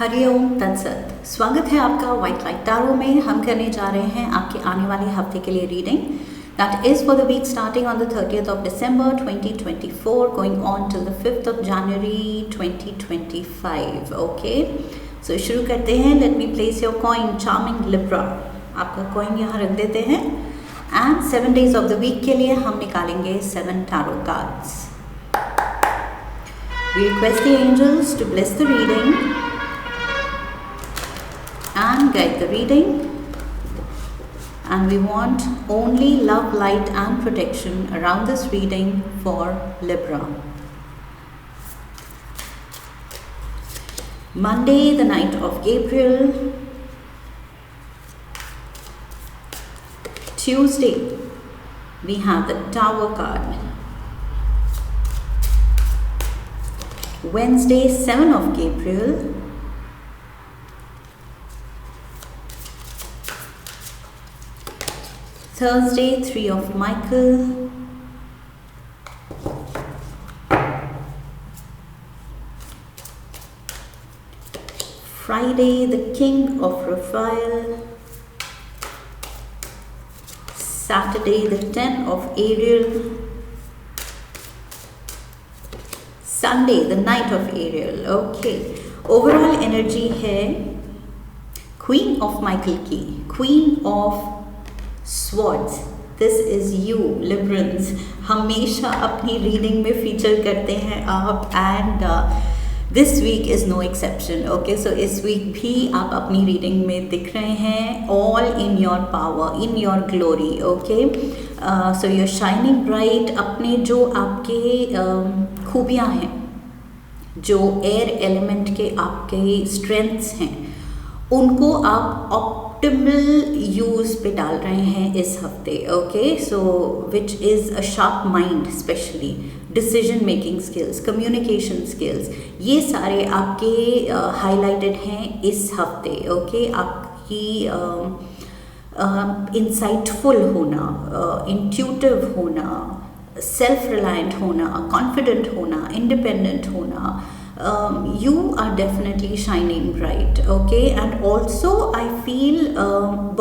हरिओम तत्सत। स्वागत है आपका व्हाइट लाइट टैरो में। हम करने जा रहे हैं आपके आने वाले हफ्ते के लिए reading that is for the week starting on the 30th of December 2024 going on till the 5th of January 2025. Okay, so शुरू करते हैं। Let me place your coin charming Libra. आपका कॉइन यहाँ रख देते हैं and 7 days of the week के लिए हम निकालेंगे 7 tarot cards. We request the angels to bless the reading and guide the reading, and we want only love, light and protection around this reading for Libra. Monday, the night of Gabriel. Tuesday, we have the Tower card. Wednesday, 7 of Gabriel. Thursday, 3 of Michael. Friday, the King of Raphael. Saturday, the 10 of Ariel. Sunday, the Knight of Ariel. Okay, overall energy है Queen of Michael की, Queen of Swords. This is you, Librans. हमेशा अपनी reading में feature करते हैं आप and this week is no exception. Okay, so इस week भी आप अपनी रीडिंग में दिख रहे हैं, all in your power, in your glory. Okay, so you're shining bright. अपने जो आपके खूबियाँ हैं, जो एयर एलिमेंट के आपके स्ट्रेंथ्स हैं, उनको आप ऑप्टिमल यूज़ पे डाल रहे हैं इस हफ्ते। Okay, so which is a sharp mind, specially decision making skills, communication skills, ये सारे आपके हाईलाइटेड हैं इस हफ्ते। ओके, आपकी इंसाइटफुल होना, इंट्यूटिव होना, सेल्फ रिलायंट होना, कॉन्फिडेंट होना, इंडिपेंडेंट होना, you are definitely shining bright. Okay, and also I feel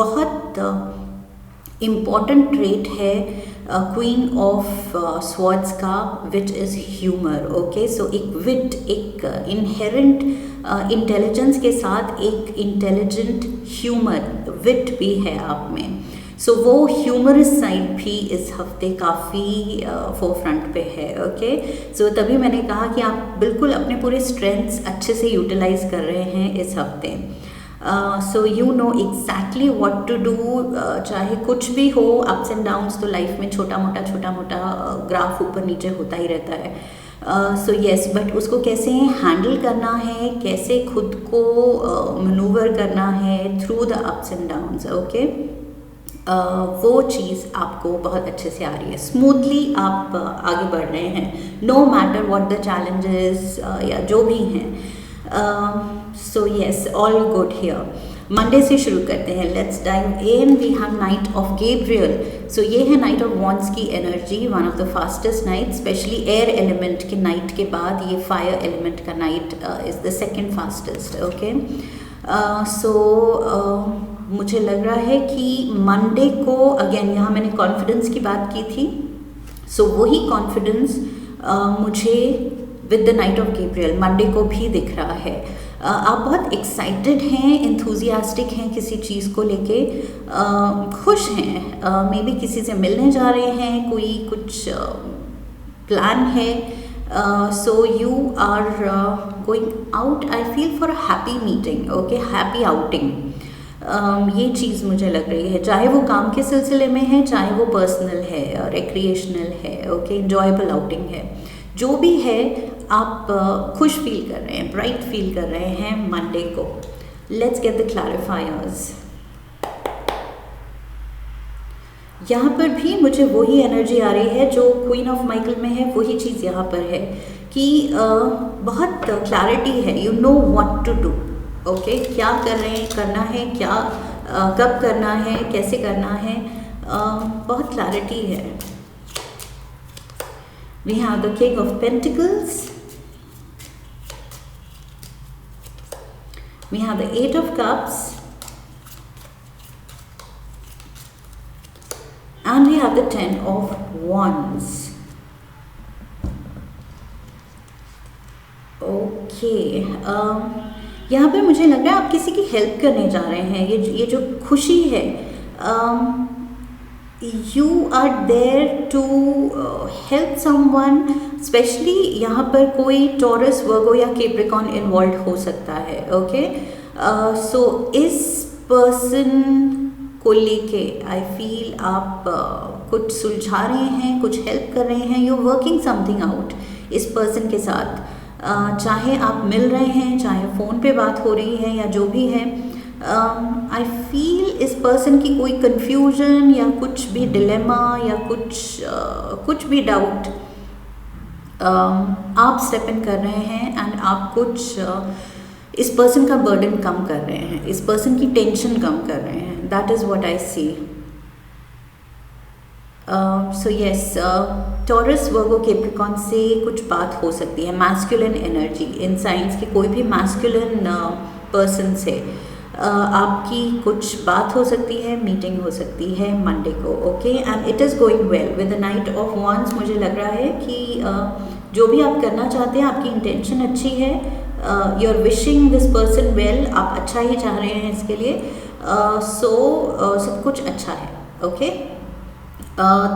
बहुत important trait है क्वीन ऑफ स्वॉर्ड्स का, विच इज़ ह्यूमर। ओके, सो एक विट, एक इनहेरेंट इंटेलिजेंस के साथ एक इंटेलिजेंट ह्यूमर, विट भी है आप में। सो वो ह्यूमरस साइड भी इस हफ्ते काफ़ी फोरफ्रंट पे है। ओके, सो तभी मैंने कहा कि आप बिल्कुल अपने पूरे स्ट्रेंथ्स अच्छे से यूटिलाइज कर रहे हैं इस हफ्ते। So you know exactly what to do. चाहे कुछ भी हो, अप्स एंड डाउन्स तो लाइफ में छोटा मोटा ग्राफ ऊपर नीचे होता ही रहता है। सो येस, बट उसको कैसे हैंडल करना है, कैसे खुद को मनूवर करना है through the ups and downs. Okay, वो चीज़ आपको बहुत अच्छे से आ रही है, स्मूथली आप आगे बढ़ रहे हैं, no matter what the challenges या जो भी हैं। So yes, all good here. Monday से शुरू करते हैं, let's dive in. We have knight of Gabriel. So ये है नाइट ऑफ वॉन्ड्स की energy, one of the fastest knight, specially air element के नाइट के बाद ये फायर एलिमेंट का knight is the second fastest. Okay, so मुझे लग रहा है कि मंडे को, अगेन यहाँ मैंने कॉन्फिडेंस की बात की थी, सो वही कॉन्फिडेंस मुझे with the night of Gabriel Monday को भी दिख रहा है। आप बहुत एक्साइटेड हैं, एंथुजियास्टिक हैं किसी चीज़ को लेके, खुश हैं, मे बी किसी से मिलने जा रहे हैं, कोई कुछ प्लान है। So you are going out, I feel for a happy meeting. Okay, happy outing, ये चीज़ मुझे लग रही है, चाहे वो काम के सिलसिले में है, चाहे वो पर्सनल है, रिक्रिएशनल है। ओके, इंजॉयबल आउटिंग है, जो भी है आप खुश फील कर रहे हैं, ब्राइट फील कर रहे हैं मंडे को। Let's get the clarifiers. यहाँ पर भी मुझे वही एनर्जी आ रही है जो क्वीन ऑफ माइकल में है, वही चीज़ यहाँ पर है कि बहुत क्लैरिटी है, you know what to do. Okay, क्या करना है, क्या कब करना है, कैसे करना है, बहुत क्लैरिटी है। We have the King of Pentacles We have the Eight of Cups. And we have the Ten of Wands. Okay यहाँ पे मुझे लग रहा है आप किसी की हेल्प करने जा रहे हैं. ये जो खुशी है, you are there to help someone. Specially यहाँ पर कोई टॉरस, वर्गो या कैप्रिकॉर्न इन्वॉल्व हो सकता है. ओके, सो इस पर्सन को लेके आई फील आप कुछ सुलझा रहे हैं, कुछ हेल्प कर रहे हैं. यू वर्किंग समथिंग आउट इस पर्सन के साथ. चाहे आप मिल रहे हैं, चाहे फ़ोन पे बात हो रही है या जो भी है. आई फील इस पर्सन की कोई कन्फ्यूजन या कुछ भी डिलेमा या कुछ भी डाउट आप स्टेप इन कर रहे हैं एंड आप कुछ इस पर्सन का बर्डन कम कर रहे हैं, इस पर्सन की टेंशन कम कर रहे हैं. That is what I see. So yes, Taurus, Virgo, Capricorn से कुछ बात हो सकती है. मैस्कुलिन एनर्जी इन साइंस की कोई भी मैस्कुलिन पर्सन से आपकी कुछ बात हो सकती है, मीटिंग हो सकती है मंडे को. Okay, and it is going well with the night of wands. मुझे लग रहा है कि जो भी आप करना चाहते हैं, आपकी इंटेंशन अच्छी है. You are wishing this person well. आप अच्छा ही चाह रहे हैं इसके लिए. सब कुछ अच्छा है. Okay,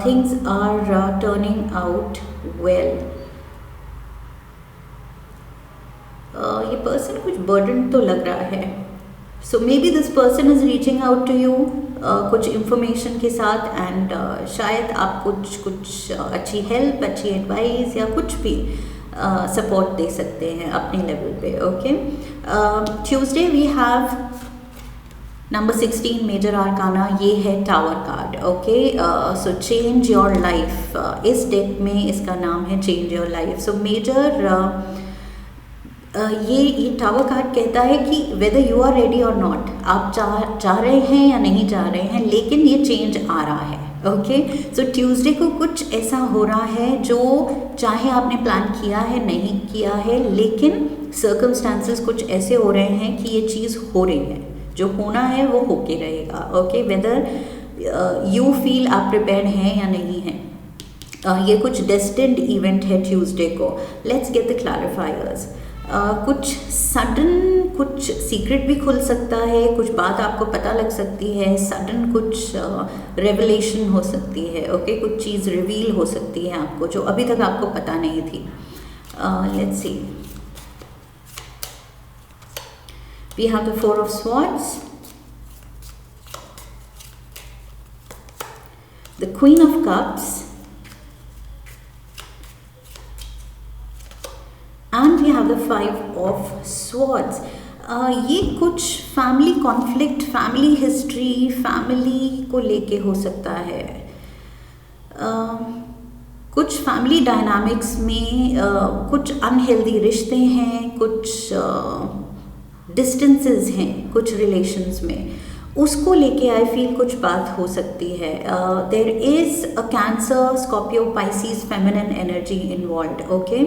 things are turning out well. ये पर्सन कुछ बर्डन तो लग रहा है. So maybe this person is reaching out to you कुछ इंफॉर्मेशन के साथ एंड शायद आप कुछ अच्छी हेल्प, अच्छी एडवाइस या कुछ भी सपोर्ट दे सकते हैं अपने लेवल पे. Okay, Tuesday we have number 16 major arcana. ये है tower card. Okay, so change your life. इस डेक में इसका नाम है change your life. So major ये टावर कार्ड कहता है कि वेदर यू आर रेडी और नॉट, आप चाह रहे हैं या नहीं चाह रहे हैं, लेकिन ये चेंज आ रहा है. ओके, सो ट्यूसडे को कुछ ऐसा हो रहा है जो चाहे आपने प्लान किया है, नहीं किया है, लेकिन सर्कमस्टांसेस कुछ ऐसे हो रहे हैं कि ये चीज़ हो रही है. जो होना है वो होके रहेगा. ओके, वेदर यू फील आप प्रिपेयर्ड हैं या नहीं हैं. ये कुछ डेस्टिन्ड इवेंट है ट्यूसडे को. Let's get the clarifiers. कुछ सडन कुछ सीक्रेट भी खुल सकता है, कुछ बात आपको पता लग सकती है, सडन कुछ रेवलेशन हो सकती है. ओके, कुछ चीज़ रिवील हो सकती है आपको जो अभी तक आपको पता नहीं थी. Let's see. We have the Four of Swords, the Queen of Cups, and we have the Five of Swords. ये कुछ family conflict, family history, family को लेके हो सकता है. कुछ फैमिली डायनामिक्स में कुछ अनहेल्दी रिश्ते हैं, कुछ डिस्टेंसेस हैं कुछ रिलेशंस में, उसको लेके आई फील कुछ बात हो सकती है. There is a Cancer, Scorpio, Pisces feminine energy involved. Okay,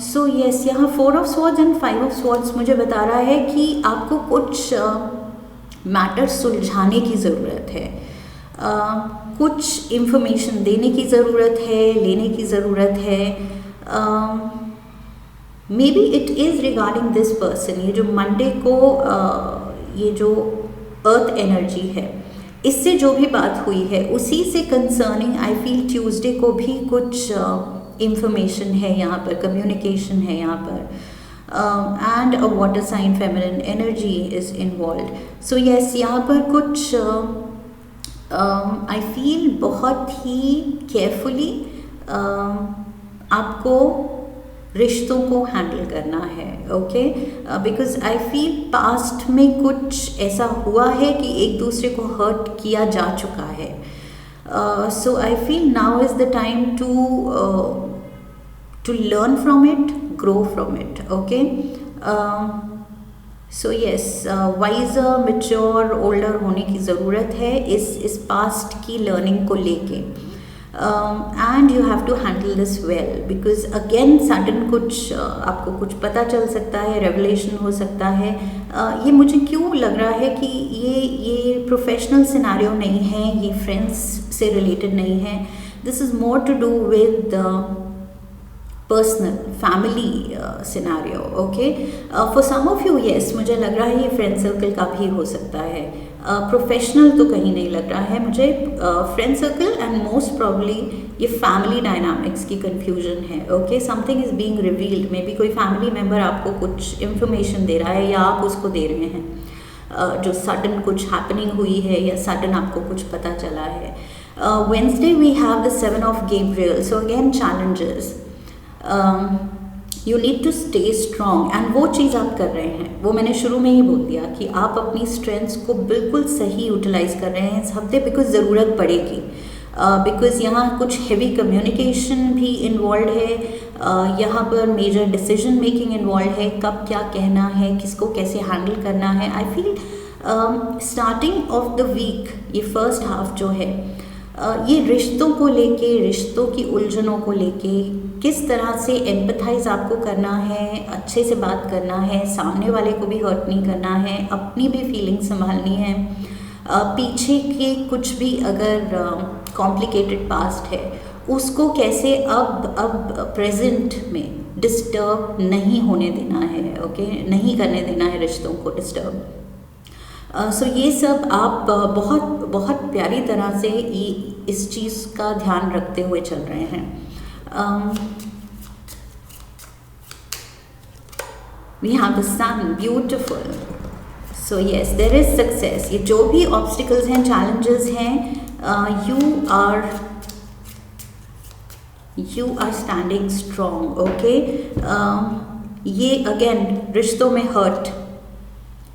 so yes, यहाँ four of swords and five of swords मुझे बता रहा है कि आपको कुछ मैटर्स सुलझाने की ज़रूरत है. कुछ इंफॉर्मेशन देने की ज़रूरत है, लेने की ज़रूरत है. May be it is regarding this person. ये जो मंडे को ये जो अर्थ एनर्जी है, इससे जो भी बात हुई है उसी से कंसर्निंग आई फील ट्यूसडे को भी कुछ इंफॉर्मेशन है यहाँ पर, कम्युनिकेशन है यहाँ पर. And a water sign feminine energy is involve. So yes, यहाँ पर कुछ आई फील बहुत ही केयरफुली आपको रिश्तों को हैंडल करना है. Okay, because I feel past में कुछ ऐसा हुआ है कि एक दूसरे को हर्ट किया जा चुका है. So I feel now is the time to learn from it, grow from it. Okay, so yes, wiser, mature, older होने की ज़रूरत है इस पास्ट की लर्निंग को लेके. And you have to handle this well, because again sudden कुछ आपको कुछ पता चल सकता है, रेवलेशन हो सकता है. ये मुझे क्यों लग रहा है कि ये प्रोफेशनल सिनेरियो नहीं है, ये फ्रेंड्स से रिलेटेड नहीं है. This is more to do with personal family scenario. Okay, for some of you yes, मुझे लग रहा है ये फ्रेंड सर्कल का भी हो सकता है. प्रोफेशनल तो कहीं नहीं लग रहा है मुझे. Friend circle and most probably ये फैमिली डायनामिक्स की कन्फ्यूजन है. Okay, something is being revealed. May be कोई फैमिली मेम्बर आपको कुछ इन्फॉर्मेशन दे रहा है या आप उसको दे रहे हैं, जो सडन कुछ हैपनिंग हुई है या सडन आपको कुछ पता चला है. Wednesday we have the 7 of Gabriel. So again challenges. You need to stay strong and वो चीज़ आप कर रहे हैं, वो मैंने शुरू में ही बोल दिया कि आप अपनी स्ट्रेंथ्स को बिल्कुल सही यूटिलाइज कर रहे हैं इस हफ्ते, बिकॉज ज़रूरत पड़ेगी. बिकॉज यहाँ कुछ हैवी कम्युनिकेशन भी इन्वॉल्व है, यहाँ पर मेजर डिसीजन मेकिंग इन्वॉल्व है, कब क्या कहना है, किसको कैसे हैंडल करना है. I feel starting of the week, ये फर्स्ट हाफ जो है, ये रिश्तों को लेके, रिश्तों की उलझनों को लेके किस तरह से एम्पथाइज आपको करना है, अच्छे से बात करना है, सामने वाले को भी हर्ट नहीं करना है, अपनी भी फीलिंग संभालनी है. पीछे के कुछ भी अगर कॉम्प्लिकेटेड पास्ट है उसको कैसे अब प्रेजेंट में डिस्टर्ब नहीं होने देना है. ओके, नहीं करने देना है रिश्तों को डिस्टर्ब. सो ये सब आप बहुत बहुत प्यारी तरह से इस चीज़ का ध्यान रखते हुए चल रहे हैं. We have the sun, beautiful. So yes, there is success. ये जो भी ऑब्स्टिकल्स हैं, चैलेंजेस हैं, you are standing strong. Okay, ये अगेन रिश्तों में हर्ट,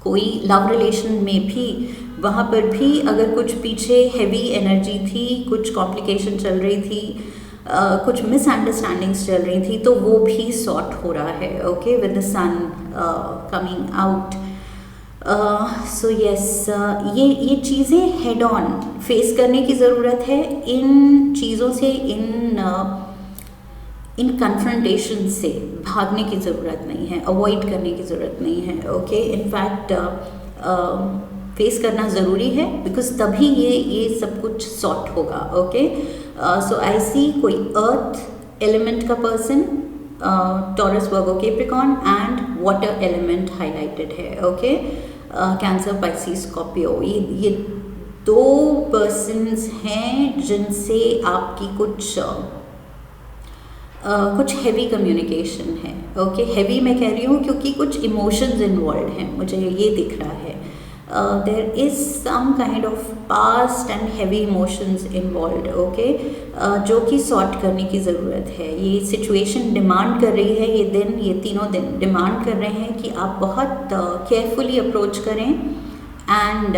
कोई लव रिलेशन में भी, वहाँ पर भी अगर कुछ पीछे हैवी एनर्जी थी, कुछ कॉम्प्लिकेशन चल रही थी, कुछ मिसअंडरस्टैंडिंग्स चल रही थी, तो वो भी सॉर्ट हो रहा है. Okay, with the sun coming out. So yes, ये चीज़ें हेड ऑन फेस करने की ज़रूरत है. इन चीज़ों से, इन कन्फ्रंटेशन से भागने की ज़रूरत नहीं है, अवॉइड करने की ज़रूरत नहीं है. ओके, इनफैक्ट फेस करना ज़रूरी है, बिकॉज तभी ये सब कुछ सॉर्ट होगा. ओके, सो आई सी कोई अर्थ एलिमेंट का person, taurus, Virgo, Capricorn and water element highlighted है. ओके, कैंसर, पाइसिस, स्कॉर्पियो, ये दो पर्सन्स हैं जिनसे आपकी कुछ हैवी कम्युनिकेशन है. ओके, हैवी मैं कह रही हूँ क्योंकि कुछ इमोशंस इन्वॉल्व हैं, मुझे ये दिख रहा है. There is some kind of past and heavy emotions involve. Okay, जो कि सॉर्ट करने की ज़रूरत है. ये सिचुएशन डिमांड कर रही है, ये तीनों दिन डिमांड कर रहे हैं कि आप बहुत केयरफुली अप्रोच करें एंड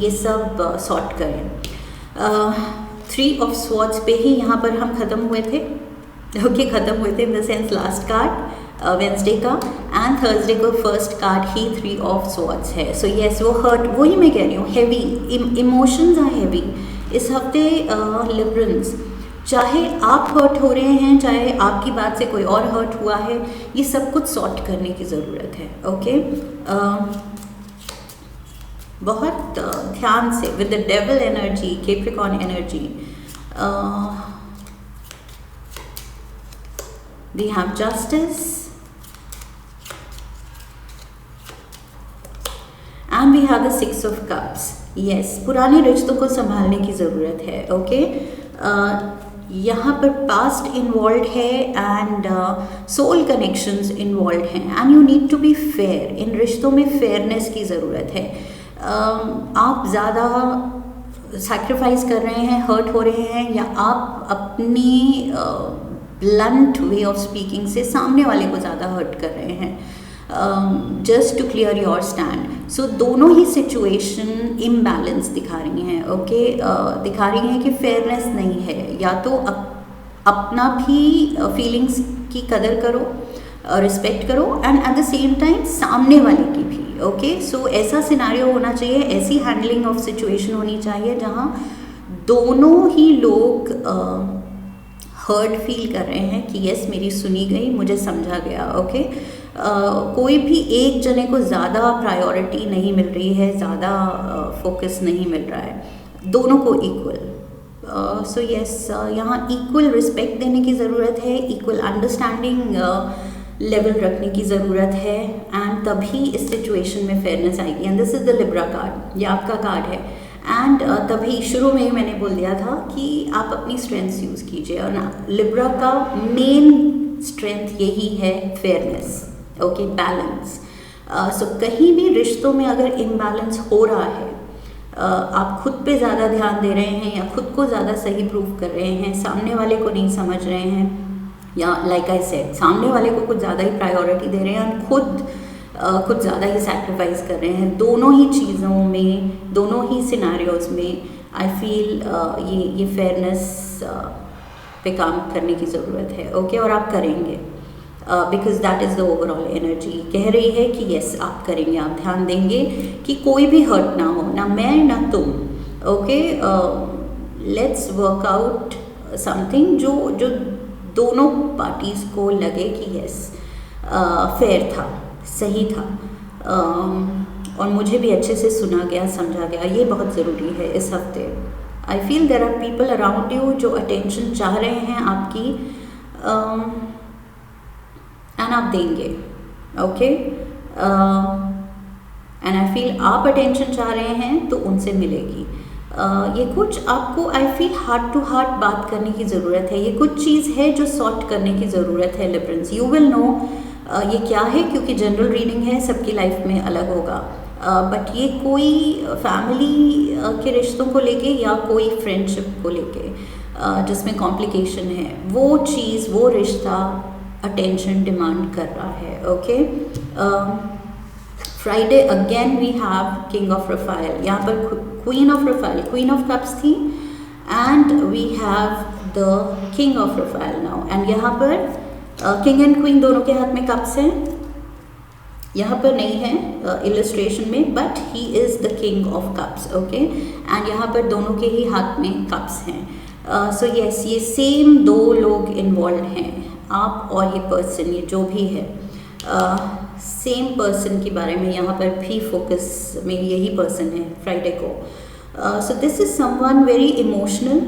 ये सब सॉर्ट करें. 3 ऑफ स्वॉर्ड्स पे ही यहाँ पर हम ख़त्म हुए थे. ओके, ख़त्म हुए थे in the sense last card Wednesday का, एंड थर्सडे को फर्स्ट कार्ड ही 3 ऑफ स्वॉर्ड्स है. सो येस, वो हर्ट, वही मैं कह रही हूँ, हैवी इमोशंस आर हैवी इस हफ्ते. लिबरल्स, चाहे आप हर्ट हो रहे हैं, चाहे आपकी बात से कोई और हर्ट हुआ है, ये सब कुछ सॉर्ट करने की ज़रूरत है. ओके, बहुत ध्यान से with the devil energy, Capricorn energy. We have justice and we have the 6 of cups. Yes, पुराने रिश्तों को संभालने की ज़रूरत है. ओके, यहाँ पर पास्ट इन्वॉल्व है एंड सोल कनेक्शंस इन्वॉल्व हैं, and you need to be fair. इन रिश्तों में फेयरनेस की ज़रूरत है. आप ज़्यादा सैक्रिफाइस कर रहे हैं, हर्ट हो रहे हैं, या आप अपनी ब्लंट वे ऑफ स्पीकिंग से सामने वाले को ज़्यादा हर्ट कर रहे हैं, just to clear your stand. So दोनों ही सिचुएशन इम्बैलेंस दिखा रही हैं. ओके, दिखा रही हैं कि फेयरनेस नहीं है. या तो अपना भी फीलिंग्स की कदर करो, रिस्पेक्ट करो, and at the same time सामने वाले की भी. ओके, सो ऐसा सिनारियो होना चाहिए, ऐसी हैंडलिंग ऑफ सिचुएशन होनी चाहिए जहाँ दोनों ही लोग हर्ट फील कर रहे हैं कि यस मेरी सुनी गई, मुझे समझा गया। ओके, कोई भी एक जने को ज़्यादा प्रायोरिटी नहीं मिल रही है, ज़्यादा फोकस नहीं मिल रहा है, दोनों को इक्वल। सो यस, यहाँ इक्वल रिस्पेक्ट देने की ज़रूरत है, इक्वल अंडरस्टैंडिंग लेवल रखने की ज़रूरत है, एंड तभी इस सिचुएशन में फेयरनेस आएगी। And this is the Libra card, ये आपका कार्ड है। एंड तभी शुरू में ही मैंने बोल दिया था कि आप अपनी स्ट्रेंथ्स यूज़ कीजिए, और ना लिब्रा का मेन स्ट्रेंथ यही है फेयरनेस, ओके, बैलेंस। सो कहीं भी रिश्तों में अगर इम्बैलेंस हो रहा है, आप खुद पे ज़्यादा ध्यान दे रहे हैं या खुद को ज़्यादा सही प्रूव कर रहे हैं, सामने वाले को नहीं समझ रहे हैं, या लाइक आई सेड सामने वाले को कुछ ज़्यादा ही प्रायोरिटी दे रहे हैं और खुद ज़्यादा ही सैक्रिफाइस कर रहे हैं, दोनों ही चीज़ों में, दोनों ही सिनेरियोज में आई फील ये फेयरनेस पे काम करने की ज़रूरत है। ओके, और आप करेंगे, because that is the overall energy कह रही है कि यस आप करेंगे, आप ध्यान देंगे कि कोई भी हर्ट ना हो, ना मैं ना तुम। Okay, let's work out something जो दोनों पार्टीज़ को लगे कि यस फेयर था, सही था, और मुझे भी अच्छे से सुना गया, समझा गया। ये बहुत ज़रूरी है इस हफ्ते। I feel there are people around you जो अटेंशन चाह रहे हैं आपकी, एंड आप देंगे। ओके, एंड आई फील आप अटेंशन चाह रहे हैं तो उनसे मिलेगी। ये कुछ आपको I feel heart to heart बात करने की ज़रूरत है, ये कुछ चीज़ है जो सॉर्ट करने की ज़रूरत है। लिब्रेंस, यू विल नो ये क्या है, क्योंकि जनरल रीडिंग है, सबकी लाइफ में अलग होगा, बट ये कोई फैमिली के रिश्तों को लेके या कोई फ्रेंडशिप को लेके जिसमें कॉम्प्लिकेशन है, वो चीज़, वो रिश्ता अटेंशन डिमांड कर रहा है। Okay, Friday again we have king of Raphael, यहाँ पर queen of Raphael, queen of cups थी, and we have the king of Raphael now, and यहाँ पर किंग एंड क्वीन दोनों के हाथ में कप्स हैं, यहाँ पर नहीं है इलस्ट्रेशन में, but he is the king of cups. Okay, and यहाँ पर दोनों के ही हाथ में कप्स हैं। सो यस, ये सेम दो लोग इन्वॉल्व हैं, आप और ये पर्सन, ये जो भी है, सेम पर्सन के बारे में यहाँ पर भी फोकस में यही पर्सन है फ्राइडे को। सो this is someone very emotional,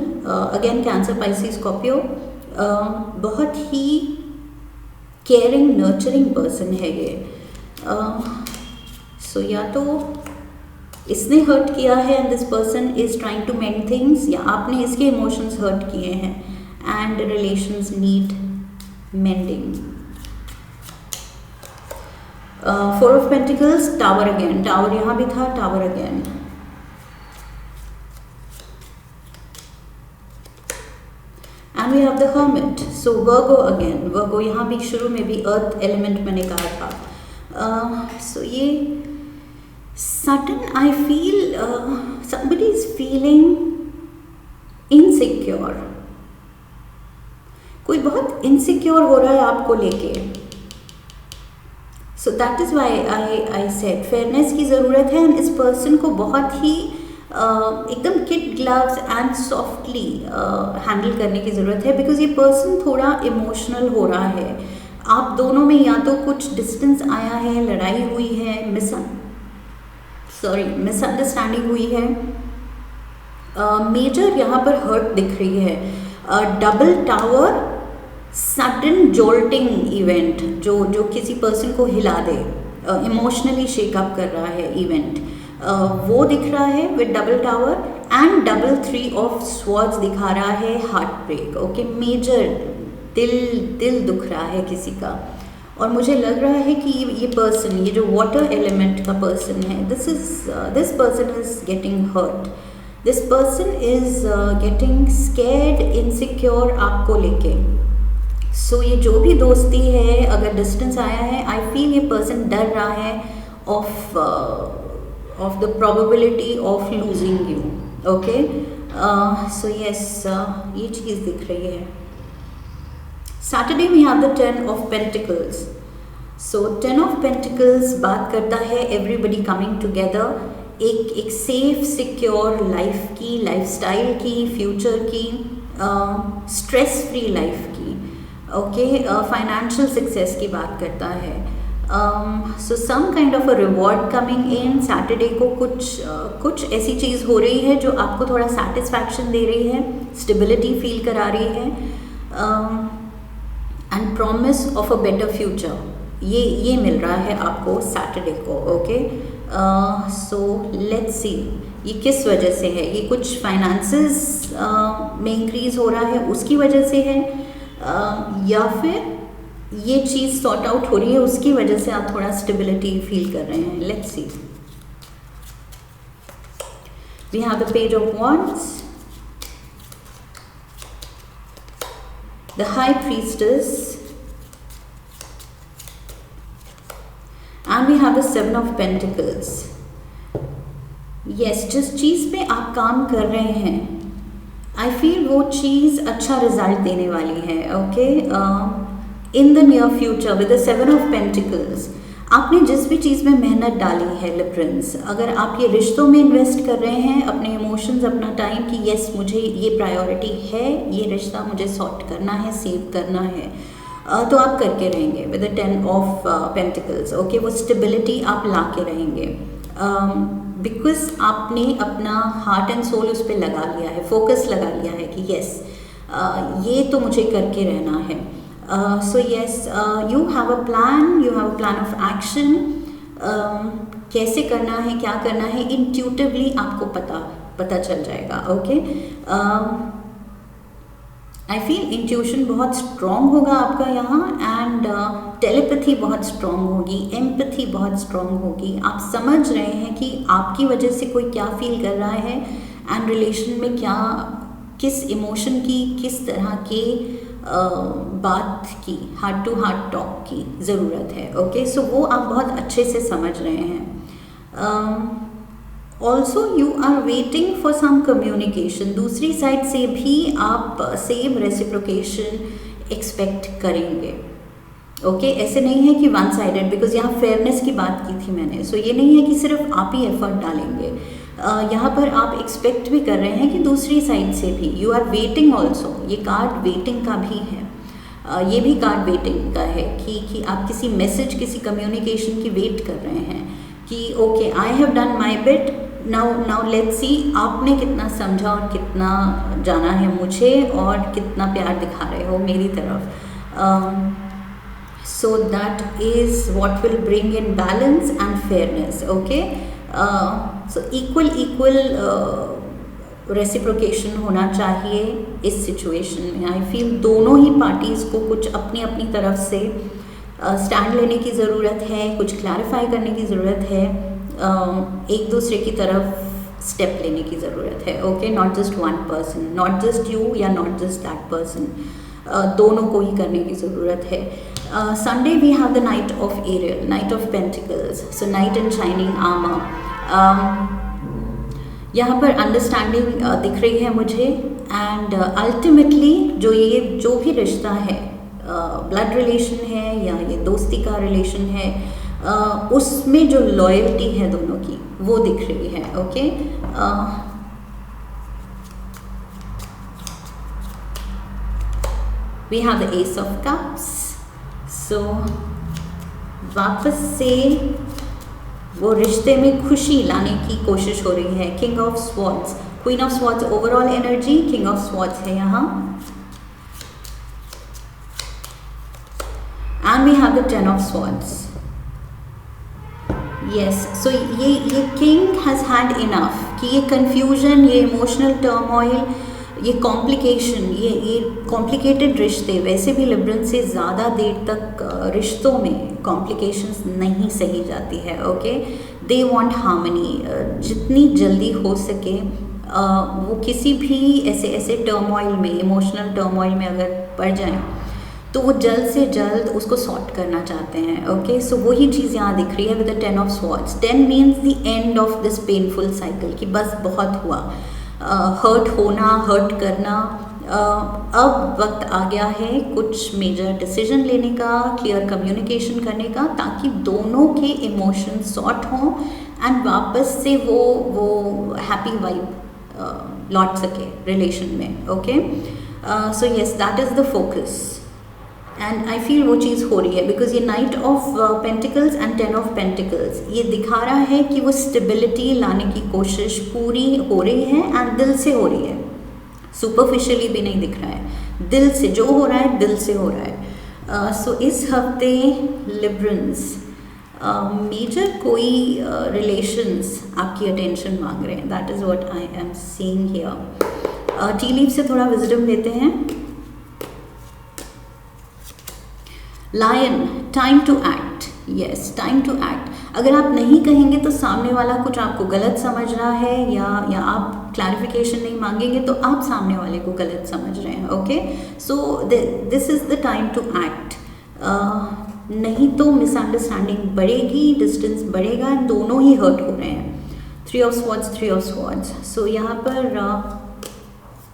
again cancer, Pisces, Scorpio, बहुत ही केयरिंग, नर्चरिंग पर्सन है ये। सो या तो इसने हर्ट किया है and this person is trying to mend things, या आपने इसके इमोशंस हर्ट किए हैं and relations need mending. Four of pentacles, tower again, tower यहाँ भी था, tower again, and we have the hermit. So Virgo again, Virgo यहाँ भी शुरू में भी अर्थ एलिमेंट मैंने कहा था। सो ये sudden I feel somebody is feeling insecure, कोई बहुत इनसिक्योर हो रहा है आपको लेके। सो that is why I said fairness की ज़रूरत है, एंड इस पर्सन को बहुत ही एकदम kid gloves and softly handle करने की ज़रूरत है, बिकॉज ये पर्सन थोड़ा इमोशनल हो रहा है। आप दोनों में या तो कुछ डिस्टेंस आया है, लड़ाई हुई है, मिसअंडरस्टैंडिंग हुई है, मेजर यहाँ पर हर्ट दिख रही है। Double tower, sudden jolting event जो किसी पर्सन को हिला दे, इमोशनली शेकअप कर रहा है इवेंट, वो दिख रहा है with double tower, and double 3 of swords दिखा रहा है हार्ट ब्रेक। ओके, मेजर दिल दुख रहा है किसी का, और मुझे लग रहा है कि ये पर्सन, ये जो वाटर एलिमेंट का पर्सन है, this person is getting hurt, this person is getting scared, insecure आपको लेके। सो ये जो भी दोस्ती है, अगर डिस्टेंस आया है, आई फील ये पर्सन डर रहा है of the probability of losing you. Okay, so yes, ये चीज़ दिख रही है। Saturday we have the 10 of Pentacles. So 10 of Pentacles बात करता है everybody coming together, एक सेफ सिक्योर लाइफ की, लाइफस्टाइल की, फ्यूचर की, स्ट्रेस फ्री लाइफ की, ओके, फाइनेंशियल सक्सेस की बात करता है। So some kind of a reward coming in. Saturday को कुछ ऐसी चीज़ हो रही है जो आपको थोड़ा सेटिस्फैक्शन दे रही है, स्टेबिलिटी फील करा रही है, and promise of a better future, ये मिल रहा है आपको सैटरडे को, ओके। सो लेट्स सी ये किस वजह से है। ये कुछ फाइनेंसेस में इंक्रीज हो रहा है उसकी वजह से है, या फिर ये चीज़ सॉर्ट आउट हो रही है उसकी वजह से आप थोड़ा स्टेबिलिटी फील कर रहे हैं। Let's see, we have the page of wands, the high priestess, and we have the 7 of pentacles. Yes, जिस चीज़ पे आप काम कर रहे हैं आई फील वो चीज़ अच्छा रिजल्ट देने वाली है, okay. In the near future with the 7 of pentacles, आपने जिस भी चीज़ में मेहनत डाली है लिब्रंस, अगर आप ये रिश्तों में इन्वेस्ट कर रहे हैं अपने इमोशंस, अपना टाइम, कि यस मुझे ये प्रायोरिटी है, ये रिश्ता मुझे सॉर्ट करना है, सेव करना है, तो आप करके रहेंगे with the 10 of pentacles, okay. वो स्टेबिलिटी आप ला के रहेंगे, बिकॉज आपने अपना हार्ट एंड सोल उस पर लगा लिया है, फोकस लगा लिया है कि यस ये तो मुझे करके रहना है। So yes, you have a plan of action, कैसे करना है, क्या करना है, इंट्यूटिवली आपको पता चल जाएगा, ओके। आई फील इंट्यूशन बहुत स्ट्रॉन्ग होगा आपका यहाँ, एंड टेलीपैथी बहुत स्ट्रॉन्ग होगी, एम्पैथी बहुत स्ट्रॉन्ग होगी। आप समझ रहे हैं कि आपकी वजह से कोई क्या फील कर रहा है, एंड रिलेशन में क्या, किस इमोशन की, किस तरह के बात की, हार्ट टू हार्ट टॉक की ज़रूरत है, ओके। सो वो आप बहुत अच्छे से समझ रहे हैं। Also you are waiting for some communication, दूसरी साइड से भी आप सेम रेसिप्रोकेशन एक्सपेक्ट करेंगे, ओके। ऐसे नहीं है कि वन साइडेड, बिकॉज यहाँ फेयरनेस की बात की थी मैंने, सो ये नहीं है कि सिर्फ आप ही एफर्ट डालेंगे, यहाँ पर आप एक्सपेक्ट भी कर रहे हैं कि दूसरी साइड से भी, यू आर वेटिंग ऑल्सो। ये कार्ड वेटिंग का भी है, ये भी कार्ड वेटिंग का है कि आप किसी मैसेज, किसी कम्युनिकेशन की वेट कर रहे हैं कि okay I have done my bit, now let's see आपने कितना समझा और कितना जाना है मुझे, और कितना प्यार दिखा रहे हो मेरी तरफ। सो that is what will bring in balance and fairness, okay. So equal reciprocation होना चाहिए इस सिचुएशन में। आई फील दोनों ही पार्टीज़ को कुछ अपनी अपनी तरफ से स्टैंड लेने की ज़रूरत है, कुछ क्लैरिफाई करने की ज़रूरत है, एक दूसरे की तरफ स्टेप लेने की ज़रूरत है, okay. Not just one person, not just you या नॉट जस्ट दैट पर्सन, दोनों को ही करने की ज़रूरत है। Sunday we have the Knight of Ariel, Knight of Pentacles, so Knight in shining armor. यहाँ पर अंडरस्टैंडिंग दिख रही है मुझे, एंड अल्टीमेटली जो भी रिश्ता है, ब्लड रिलेशन है या ये दोस्ती का रिलेशन है, उसमें जो लॉयल्टी है दोनों की वो दिख रही है, okay. We have the ace of cups, so वापस से वो रिश्ते में खुशी लाने की कोशिश हो रही है। King of swords, queen of swords overall energy, king of swords है यहाँ, and we have the 10 of swords. Yes, so ये किंग हैज़ हैड इनफ कि ये कंफ्यूजन, ये इमोशनल टर्मोइल, ये कॉम्प्लिकेशन, ये कॉम्प्लिकेटेड रिश्ते, वैसे भी लिब्रन से ज़्यादा देर तक रिश्तों में कॉम्प्लिकेशंस नहीं सही जाती है, ओके। दे वांट हार्मनी, जितनी जल्दी हो सके वो किसी भी ऐसे टर्मोइल में, इमोशनल टर्मोइल में अगर पड़ जाएं तो वो जल्द से जल्द उसको सॉर्ट करना चाहते हैं, ओके। सो वही चीज़ यहाँ दिख रही है with the 10 of swords. 10 means the end of this painful cycle, कि बस बहुत हुआ, हर्ट होना, हर्ट करना, अब वक्त आ गया है कुछ मेजर डिसीजन लेने का, क्लियर कम्युनिकेशन करने का, ताकि दोनों के इमोशंस सॉर्ट हों एंड वापस से वो हैप्पी वाइब लौट सके रिलेशन में. Okay, so yes, that is the focus and I feel वो चीज़ हो रही है, बिकॉज ये night of pentacles and 10 of pentacles ये दिखा रहा है कि वो स्टेबिलिटी लाने की कोशिश पूरी हो रही है एंड दिल से हो रही है, सुपरफिशियली भी नहीं दिख रहा है, दिल से जो हो रहा है दिल से हो रहा है. सो इस हफ्ते लिब्रंस मेजर कोई रिलेशंस आपकी अटेंशन मांग रहे हैं. That is what I am seeing here. Tea leaf से थोड़ा विजडम लेते हैं. Lion, time to act. Yes, time to act. अगर आप नहीं कहेंगे तो सामने वाला कुछ आपको गलत समझ रहा है, या आप क्लैरिफिकेशन नहीं मांगेंगे तो आप सामने वाले को गलत समझ रहे हैं. Okay, so this is the time to act. नहीं तो मिसअंडरस्टैंडिंग बढ़ेगी, डिस्टेंस बढ़ेगा एंड दोनों ही हर्ट हो रहे हैं. 3 ऑफ स्वॉर्ड्स, 3 ऑफ स्वॉर्ड्स. सो यहाँ पर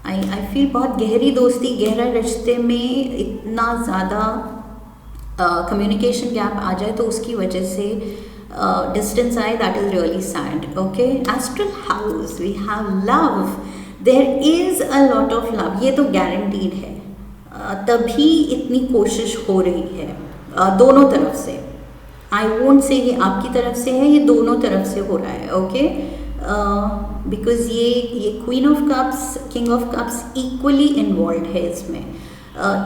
आई फील बहुत गहरी दोस्ती, गहरा रिश्ते में इतना ज़्यादा कम्युनिकेशन गैप आ जाए तो उसकी वजह से डिस्टेंस आए. That is really sad. Okay, astral house, we have love. There is a lot of love. ये तो गारंटीड है. तभी इतनी कोशिश हो रही है दोनों तरफ से. आई वोंट से ये आपकी तरफ से है, ये दोनों तरफ से हो रहा है. ओके, बिकॉज ये queen of cups, king of cups equally involve है इसमें.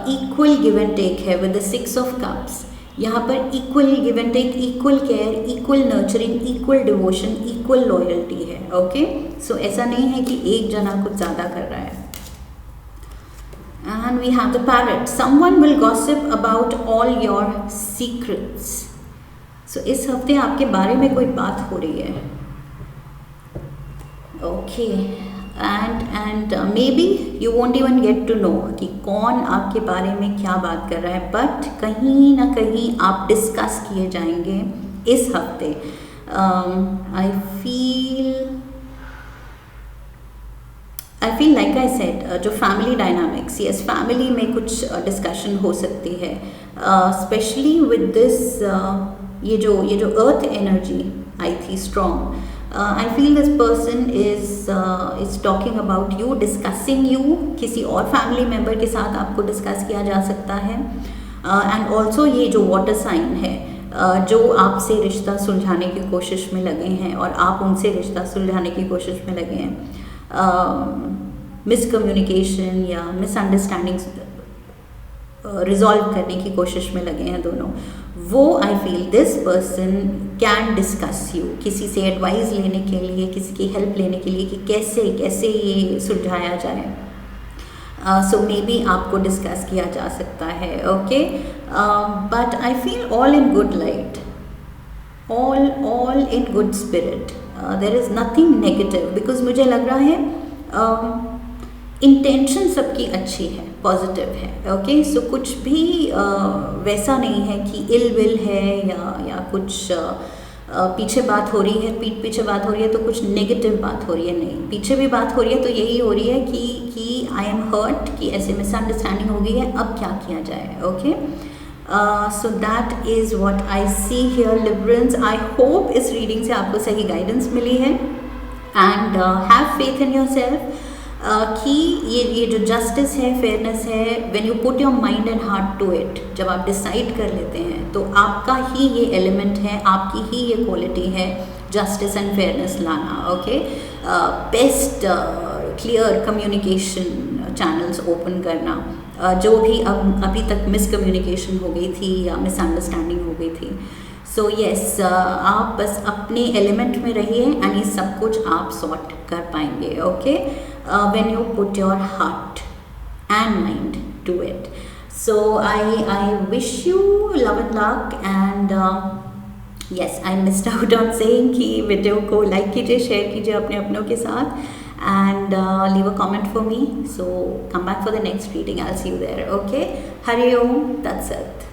इक्वल गिव एंड टेक है विद द 6 ऑफ कप्स. यहाँ पर equal give and take, equal care, equal nurturing, equal devotion, equal loyalty है. ओके, सो ऐसा नहीं है कि एक जना कुछ ज़्यादा कर रहा है. And we have the parrot. Someone will gossip about all your secrets. So इस हफ्ते आपके बारे में कोई बात हो रही है. Okay, and maybe you won't even get to know कि कौन आपके बारे में क्या बात कर रहा है, बट कहीं ना कहीं आप डिस्कस किए जाएंगे इस हफ्ते. I feel like I said, जो फैमिली डायनामिक्स, यस, फैमिली में कुछ डिस्कशन हो सकती है, स्पेशली विद दिस ये जो अर्थ एनर्जी आई थी strong. I feel this person is talking about you, discussing you. किसी और फैमिली मेम्बर के साथ आपको डिस्कस किया जा सकता है. एंड ऑल्सो ये जो वाटर साइन है, जो आपसे रिश्ता सुलझाने की कोशिश में लगे हैं और आप उनसे रिश्ता सुलझाने की कोशिश में लगे हैं. मिसकम्युनिकेशन या मिसअंडरस्टैंडिंग्स रिजॉल्व करने की कोशिश में लगे हैं दोनों. वो I feel this person can discuss you, किसी से एडवाइस लेने के लिए, किसी की हेल्प लेने के लिए कि कैसे ये सुलझाया जाए. सो मे बी आपको डिस्कस किया जा सकता है. Okay, but I feel all in good light, all in good spirit. There is nothing negative, because मुझे लग रहा है इंटेंशन सबकी अच्छी है, पॉजिटिव है. ओके, सो कुछ भी वैसा नहीं है कि इल विल है या कुछ पीछे बात हो रही है, पीठ पीछे बात हो रही है तो कुछ नेगेटिव बात हो रही है. नहीं, पीछे भी बात हो रही है तो यही हो रही है कि आई एम हर्ट, कि ऐसे मिसअंडरस्टैंडिंग हो गई है, अब क्या किया जाए. Okay, so that is what I see here Librans. I hope इस रीडिंग से आपको सही गाइडेंस मिली है. And have faith in yourself कि ये जो जस्टिस है, फेयरनेस है, when you put your mind and heart to it, जब आप डिसाइड कर लेते हैं तो आपका ही ये एलिमेंट है, आपकी ही ये क्वालिटी है, जस्टिस एंड फेयरनेस लाना. Okay, best clear communication channels open करना. जो भी अभी तक मिसकम्युनिकेशन हो गई थी या मिसअंडरस्टैंडिंग हो गई थी. सो येस, आप बस अपने एलिमेंट में रहिए एंड ये सब कुछ आप सॉर्ट कर पाएंगे. Okay, when you put your heart and mind to it. So I wish you love and luck. And yes, I missed out on saying कि वीडियो को लाइक कीजिए, शेयर कीजिए अपने अपनों के साथ, and leave a comment for me. So come back for the next reading. I'll see you there. Okay, Hari Om Tat Sat.